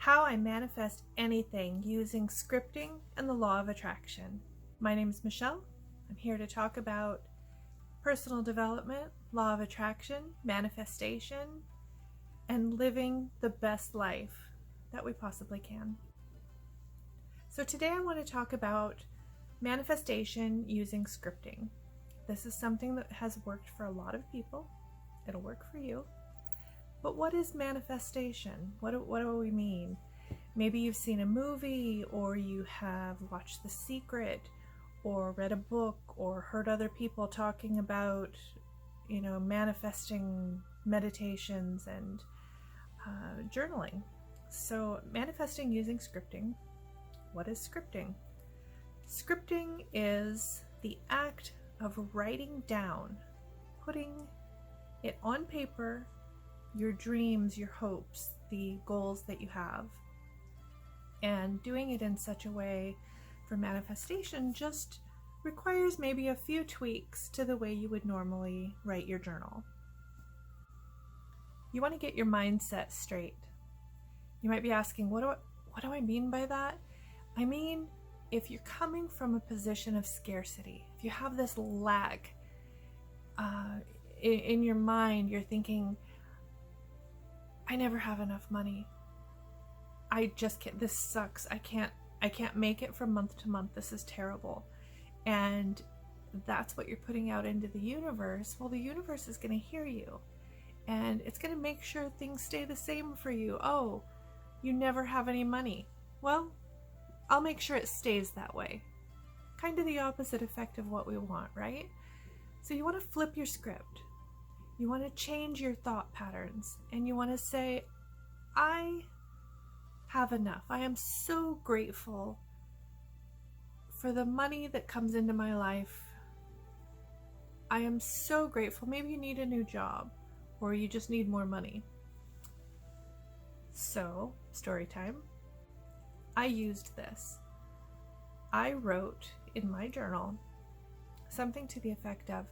how I manifest anything using scripting and the law of attraction. My name is Michelle. I'm here to talk about personal development, law of attraction, manifestation, and living the best life that we possibly can. So today I want to talk about manifestation using scripting. This is something that has worked for a lot of people. It'll work for you. But what is manifestation? What do we mean? Maybe you've seen a movie, or you have watched The Secret, or read a book, or heard other people talking about, manifesting meditations and journaling. So manifesting using scripting. What is scripting? Scripting is the act of writing down, putting it on paper, your dreams, your hopes, the goals that you have, and doing it in such a way for manifestation just requires maybe a few tweaks to the way you would normally write your journal. You want to get your mindset straight. You might be asking, what do I mean by that? I mean, if you're coming from a position of scarcity, if you have this lack in your mind, you're thinking, I never have enough money. I just can't, this sucks. I can't make it from month to month. This is terrible. And that's what you're putting out into the universe. Well, the universe is going to hear you, and it's going to make sure things stay the same for you. Oh, you never have any money. Well, I'll make sure it stays that way. Kind of the opposite effect of what we want, right? So you want to flip your script. You want to change your thought patterns, and you want to say, I have enough. I am so grateful for the money that comes into my life. I am so grateful. Maybe you need a new job, or you just need more money. So, story time. I used this. I wrote in my journal something to the effect of,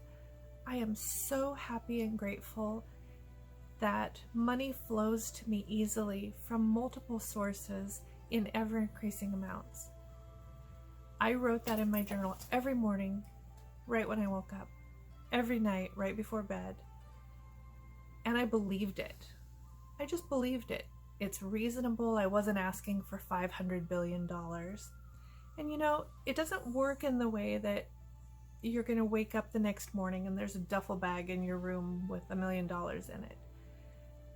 I am so happy and grateful that money flows to me easily from multiple sources in ever increasing amounts. I wrote that in my journal every morning, right when I woke up, every night, right before bed. And I believed it. I just believed it. It's reasonable. I wasn't asking for $500 billion. And it doesn't work in the way that you're going to wake up the next morning and there's a duffel bag in your room with $1 million in it.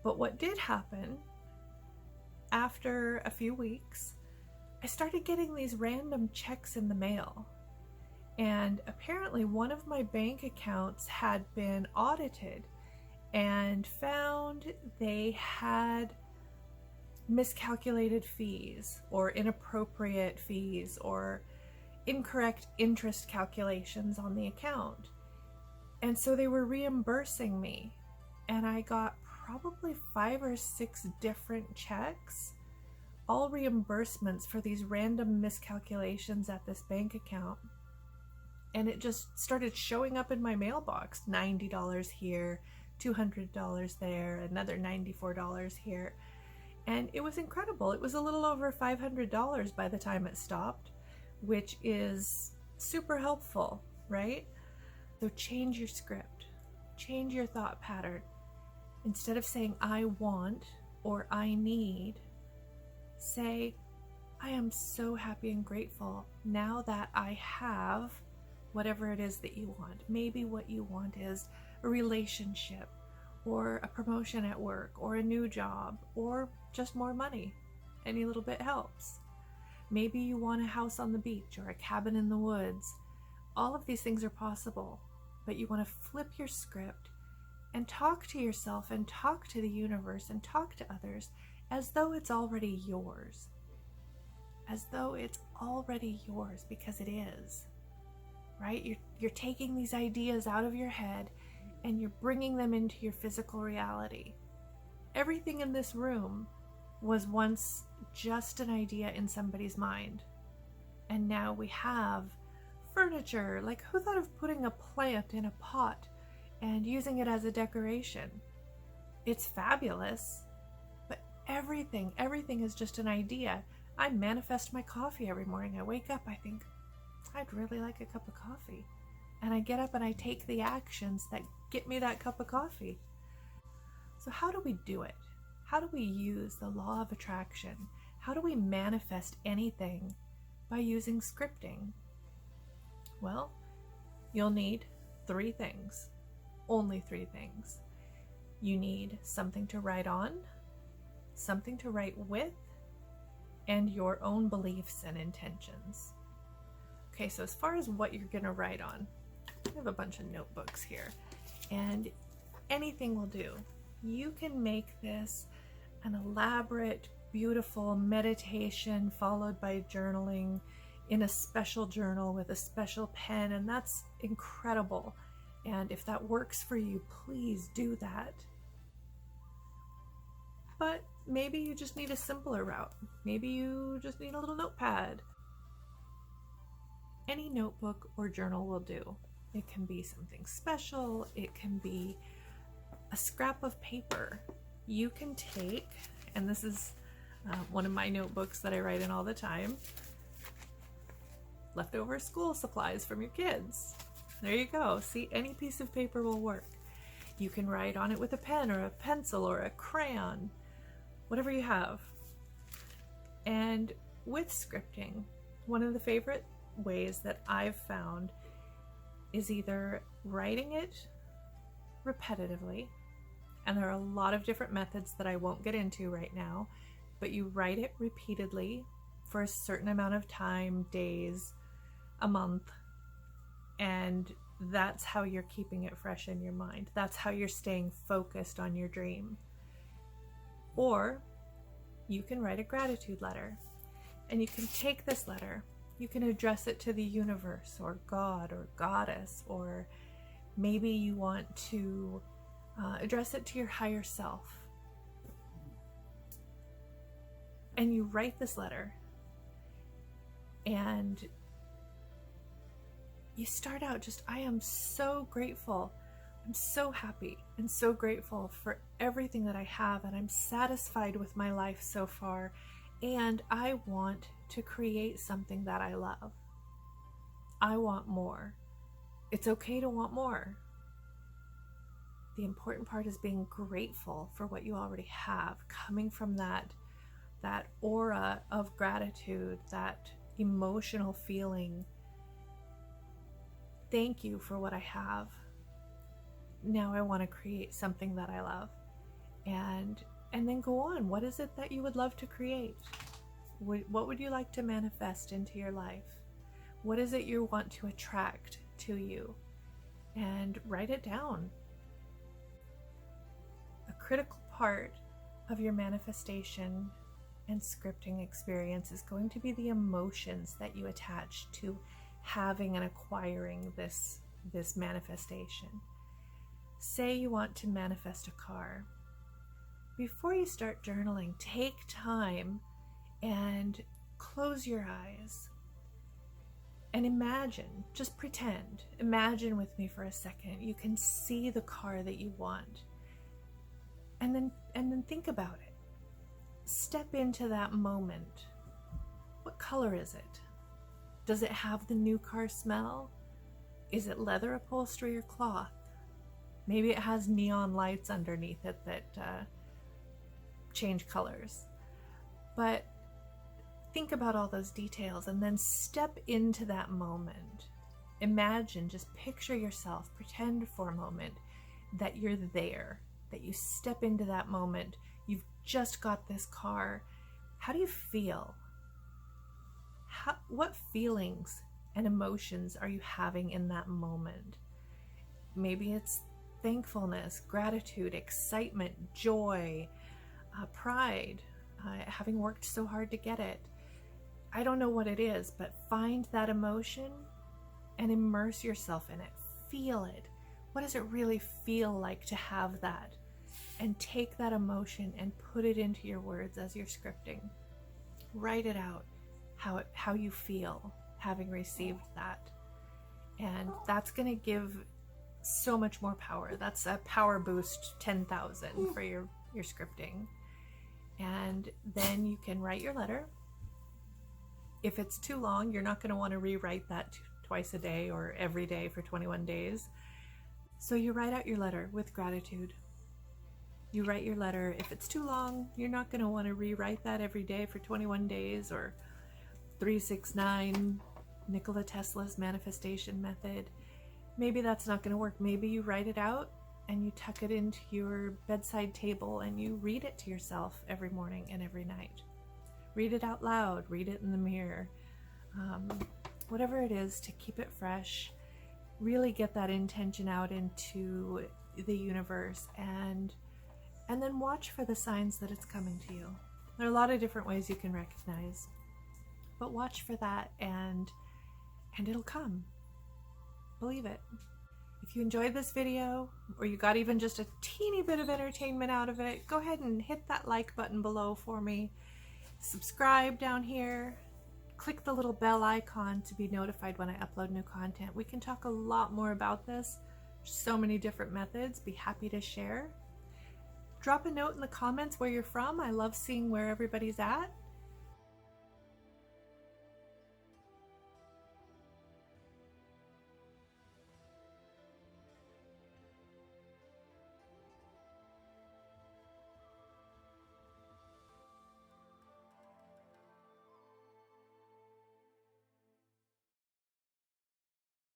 But what did happen, after a few weeks, I started getting these random checks in the mail. And apparently one of my bank accounts had been audited and found they had miscalculated fees or inappropriate fees or incorrect interest calculations on the account. And so they were reimbursing me, and I got probably 5 or 6 different checks, all reimbursements for these random miscalculations at this bank account. And it just started showing up in my mailbox. $90 here, $200 there, another $94 here. And it was incredible. It was a little over $500 by the time it stopped, which is super helpful, right? So change your script, change your thought pattern. Instead of saying I want or I need, say I am so happy and grateful now that I have whatever it is that you want. Maybe what you want is a relationship, or a promotion at work, or a new job, or just more money. Any little bit helps. Maybe you want a house on the beach or a cabin in the woods. All of these things are possible, but you want to flip your script and talk to yourself and talk to the universe and talk to others as though it's already yours. As though it's already yours, because it is, right? You're taking these ideas out of your head and you're bringing them into your physical reality. Everything in this room was once just an idea in somebody's mind. And now we have furniture. Like, who thought of putting a plant in a pot and using it as a decoration? It's fabulous, but Everything is just an idea. I manifest my coffee every morning. I wake up, I think, I'd really like a cup of coffee. And I get up and I take the actions that get me that cup of coffee. So how do we do it? How do we use the law of attraction? How do we manifest anything by using scripting? Well, you'll need 3 things. Only 3 things. You need something to write on, something to write with, and your own beliefs and intentions. Okay, so as far as what you're going to write on, I have a bunch of notebooks here, and anything will do. You can make this an elaborate, beautiful meditation followed by journaling in a special journal with a special pen, and that's incredible. And if that works for you, please do that. But maybe you just need a simpler route. Maybe you just need a little notepad. Any notebook or journal will do. It can be something special. It can be a scrap of paper. You can take, and this is one of my notebooks that I write in all the time, leftover school supplies from your kids. There you go. See, any piece of paper will work. You can write on it with a pen or a pencil or a crayon, whatever you have. And with scripting, one of the favorite ways that I've found is either writing it repetitively, and there are a lot of different methods that I won't get into right now, but you write it repeatedly for a certain amount of time, days, a month, and that's how you're keeping it fresh in your mind. That's how you're staying focused on your dream. Or you can write a gratitude letter, and you can take this letter, you can address it to the universe or God or goddess, or maybe you want to address it to your higher self. And you write this letter, and you start out just, I am so grateful. I'm so happy and so grateful for everything that I have, and I'm satisfied with my life so far, and I want to create something that I love. I want more. It's okay to want more. The important part is being grateful for what you already have, coming from that aura of gratitude, that emotional feeling. Thank you for what I have. Now I want to create something that I love. And then go on. What is it that you would love to create? What would you like to manifest into your life? What is it you want to attract to you? And write it down. A critical part of your manifestation and scripting experience is going to be the emotions that you attach to having and acquiring this manifestation. Say you want to manifest a car. Before you start journaling, take time and close your eyes and imagine, just pretend, imagine with me for a second, you can see the car that you want, and then think about it. Step into that moment. What color is it? Does it have the new car smell? Is it leather upholstery or cloth? Maybe it has neon lights underneath it that change colors. But think about all those details and then step into that moment. Imagine, just picture yourself, pretend for a moment that you're there, that you step into that moment. You've just got this car. How do you feel? What feelings and emotions are you having in that moment? Maybe it's thankfulness, gratitude, excitement, joy, pride, having worked so hard to get it. I don't know what it is, but find that emotion and immerse yourself in it. Feel it. What does it really feel like to have that? And take that emotion and put it into your words as you're scripting. Write it out, how you feel having received that. And that's going to give so much more power. That's a power boost 10,000 for your scripting. And then you can write your letter. If it's too long, you're not going to want to rewrite that twice a day or every day for 21 days. So you write out your letter with gratitude. You write your letter. If it's too long, you're not going to want to rewrite that every day for 21 days or 369, Nikola Tesla's manifestation method. Maybe that's not going to work. Maybe you write it out and you tuck it into your bedside table and you read it to yourself every morning and every night. Read it out loud, read it in the mirror. Whatever it is to keep it fresh, really get that intention out into the universe and then watch for the signs that it's coming to you. There are a lot of different ways you can recognize, but watch for that and it'll come. Believe it. If you enjoyed this video or you got even just a teeny bit of entertainment out of it, go ahead and hit that like button below for me. Subscribe down here. Click the little bell icon to be notified when I upload new content. We can talk a lot more about this. There's so many different methods. Be happy to share. Drop a note in the comments where you're from. I love seeing where everybody's at.